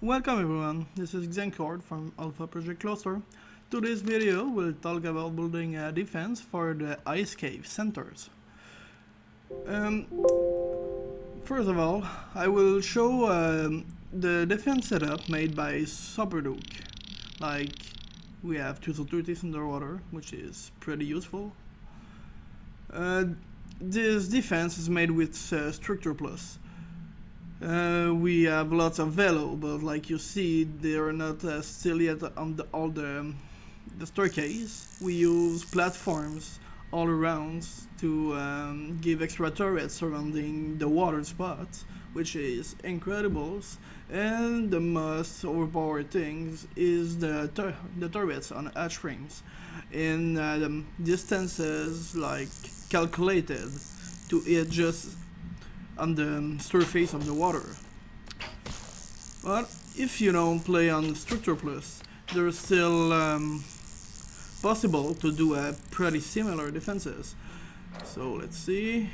Welcome everyone, this is Xencord from Alpha Project Cluster. Today's video will talk about building a defense for the ice cave centers. First of all, I will show the defense setup made by Superduke. Like, we have two authorities underwater, which is pretty useful. This defense is made with Structure Plus. We have lots of velo, but like you see, they are not still yet on all the staircase. We use platforms all around to give extra turrets surrounding the water spots, which is incredible. And the most overpowered things is the turrets on hatch frames in distances like calculated to hit just on the surface of the water. But if you don't play on Structure Plus, there's still possible to do a pretty similar defenses. So let's see.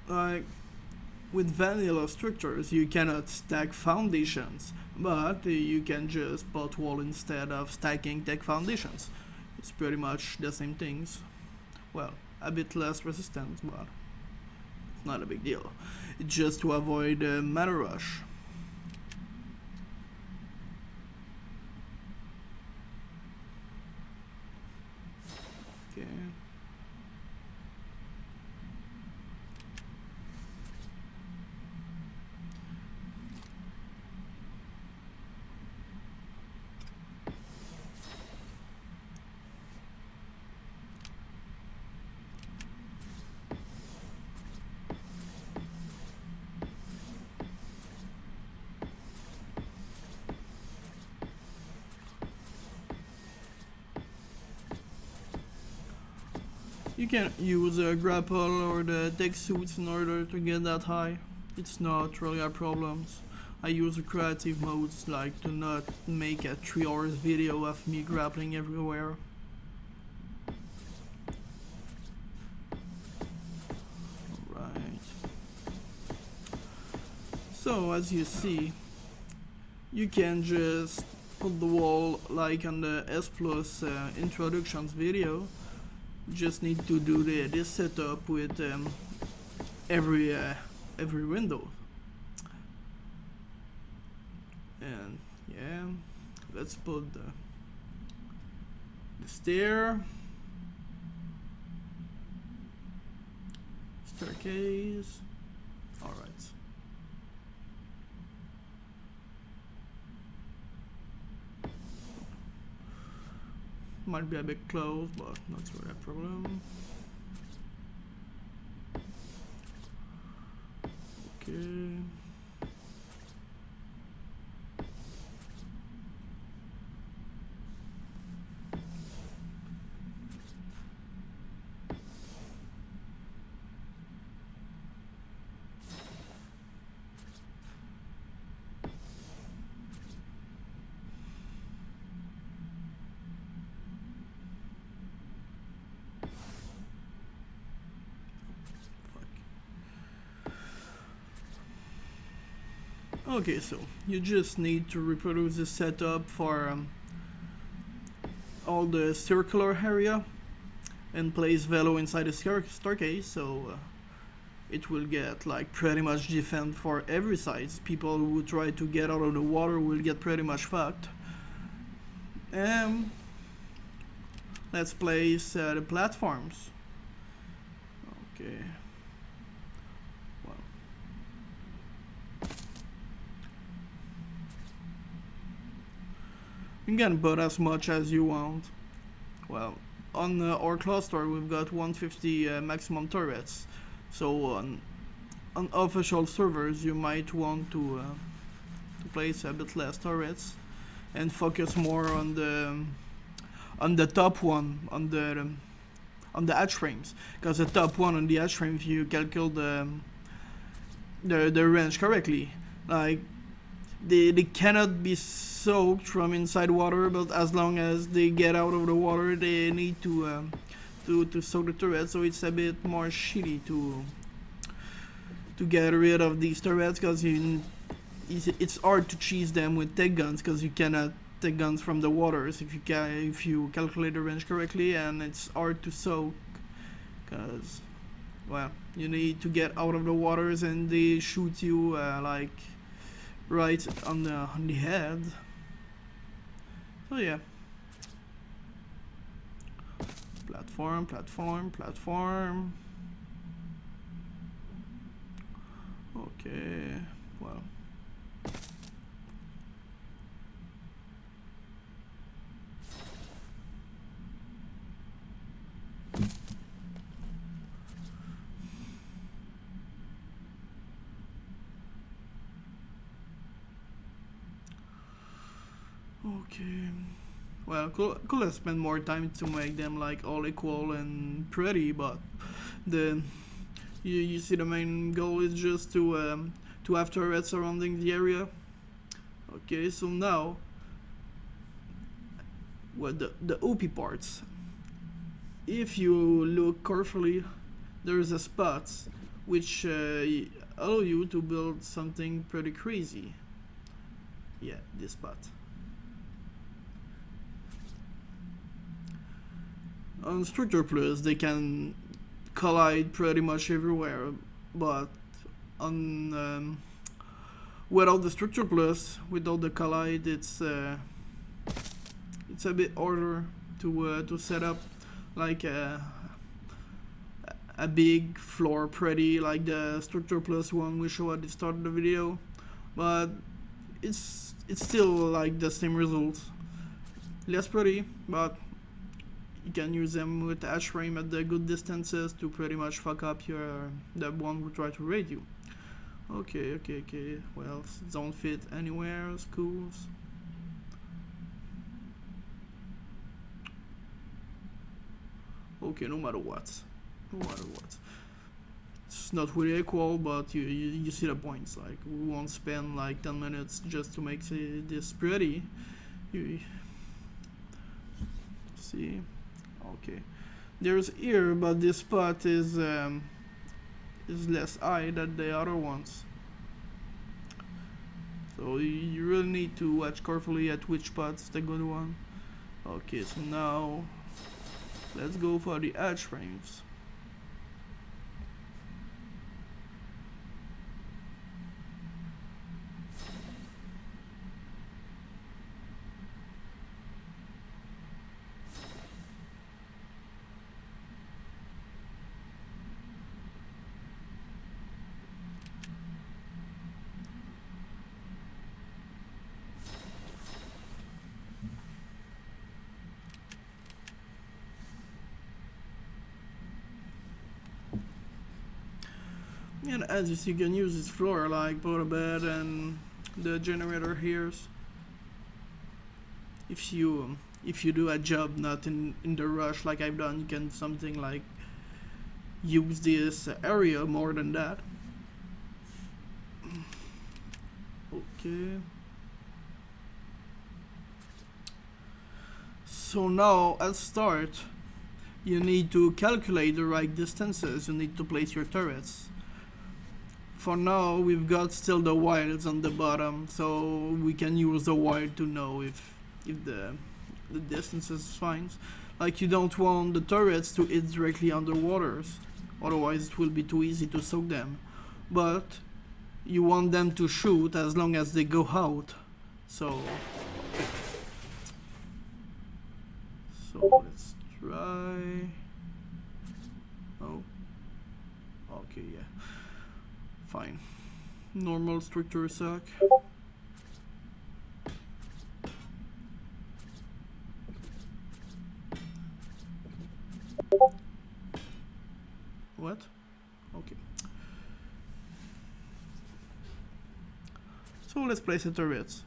Like with vanilla structures, you cannot stack foundations, but you can just put wall instead of stacking tech foundations. It's pretty much the same things. Well, a bit less resistance, but it's not a big deal. It's just to avoid mana rush. Okay. You can use a grapple or the tech suits in order to get that high. It's not really a problem. I use creative modes like to not make a 3 hours video of me grappling everywhere. Alright. So as you see, you can just put the wall like on the S Plus introductions video. Just need to do this setup with every window, and yeah, let's put the staircase. All right. Might be a bit close, but not really a problem. Okay. Okay, so you just need to reproduce the setup for all the circular area and place velo inside the staircase, so it will get like pretty much defend for every side. People who try to get out of the water will get pretty much fucked. Let's place the platforms. Okay. You can put as much as you want. Well, on our cluster we've got 150 maximum turrets, so on official servers you might want to place a bit less turrets and focus more on the top one, on the hatch frames, because the top one on the hatch frame, if you calculate the range correctly, like they cannot be soaked from inside water, but as long as they get out of the water, they need to soak the turret. So it's a bit more shitty to to get rid of these turrets, because it's hard to cheese them with tech guns, because you cannot take guns from the waters if you calculate the range correctly, and it's hard to soak because, well, you need to get out of the waters and they shoot you like right on the head. So yeah, platform. Okay, well. Okay, well, could have spent more time to make them like all equal and pretty, but the you see the main goal is just to have turrets surrounding the area. Okay, so now, well, the OP parts. If you look carefully, there's a spot which allow you to build something pretty crazy. Yeah, this spot. On Structure Plus, they can collide pretty much everywhere, but on without the Structure Plus, without the collide, it's a bit harder to set up like a big floor pretty like the Structure Plus one we showed at the start of the video, but it's still like the same results. Less pretty, but you can use them with H frame at the good distances to pretty much fuck up the one who try to raid you. Okay, well, don't fit anywhere, schools. Okay, no matter what. It's not really equal, but you see the points. Like, we won't spend like 10 minutes just to make this pretty. You see? Okay. There's here, but this spot is less high than the other ones. So you really need to watch carefully at which spot's the good one. Okay, so now let's go for the edge frames. And as you see, you can use this floor like both a bed and the generator here. If you do a job not in the rush like I've done, you can something like use this area more than that. Okay. So now at start, you need to calculate the right distances. You need to place your turrets. For now, we've got still the wilds on the bottom, so we can use the wild to know if the distance is fine. Like, you don't want the turrets to hit directly underwaters, otherwise it will be too easy to soak them. But you want them to shoot as long as they go out. So let's try. Oh, okay, yeah. Fine. Normal structure suck. What? Okay. So let's place the turrets.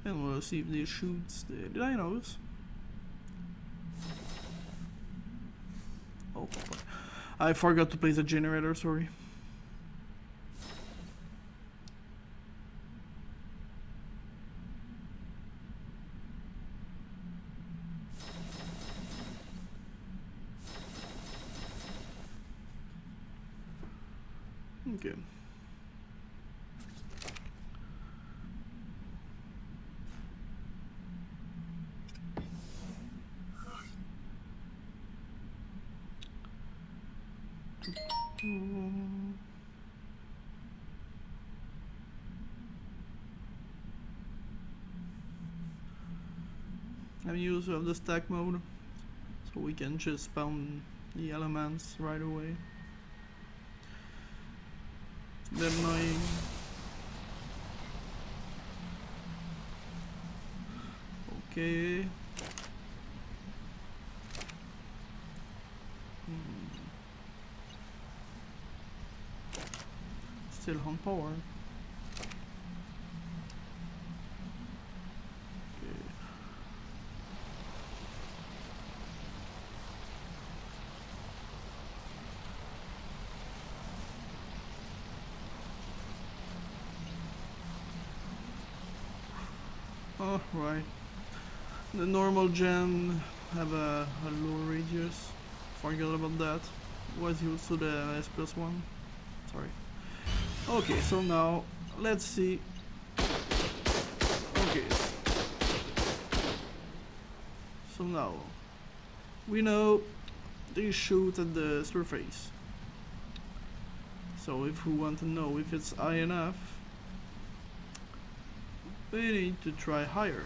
And we'll see if they shoot the dinos. Oh, I forgot to place the generator, sorry. Okay. I'm use of the stack mode, so we can just spawn the elements right away. It's a bit annoying. Okay. Still on power. Oh, right. The normal gem have a low radius. Forget about that. Was used to the S+1. Sorry. Okay, so now let's see. Okay. So now we know they shoot at the surface. So if we want to know if it's high enough, we need to try higher.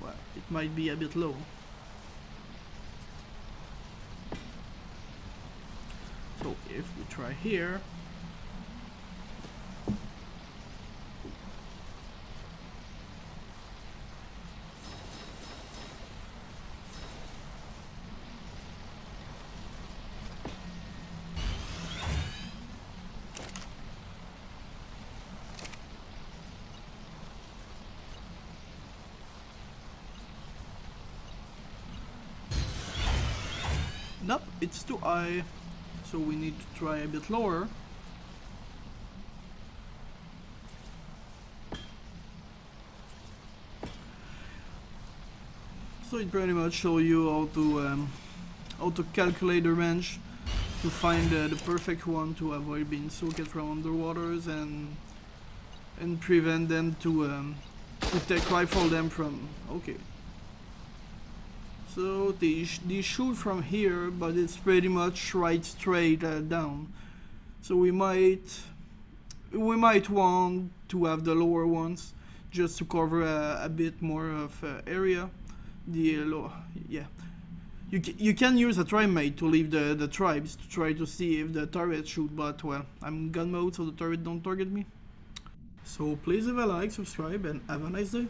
Well, it might be a bit low. So if we try here, nope, it's too high, so we need to try a bit lower. So it pretty much shows you how to calculate the range to find the perfect one to avoid being soaked from underwaters and prevent them to take rifle them from. Okay. So they shoot from here, but it's pretty much right straight down. So we might want to have the lower ones just to cover a bit more of area. Yeah. You can use a trimate to leave the tribes to try to see if the turret shoot, but well, I'm gun mode so the turret don't target me. So please leave a like, subscribe, and have a nice day.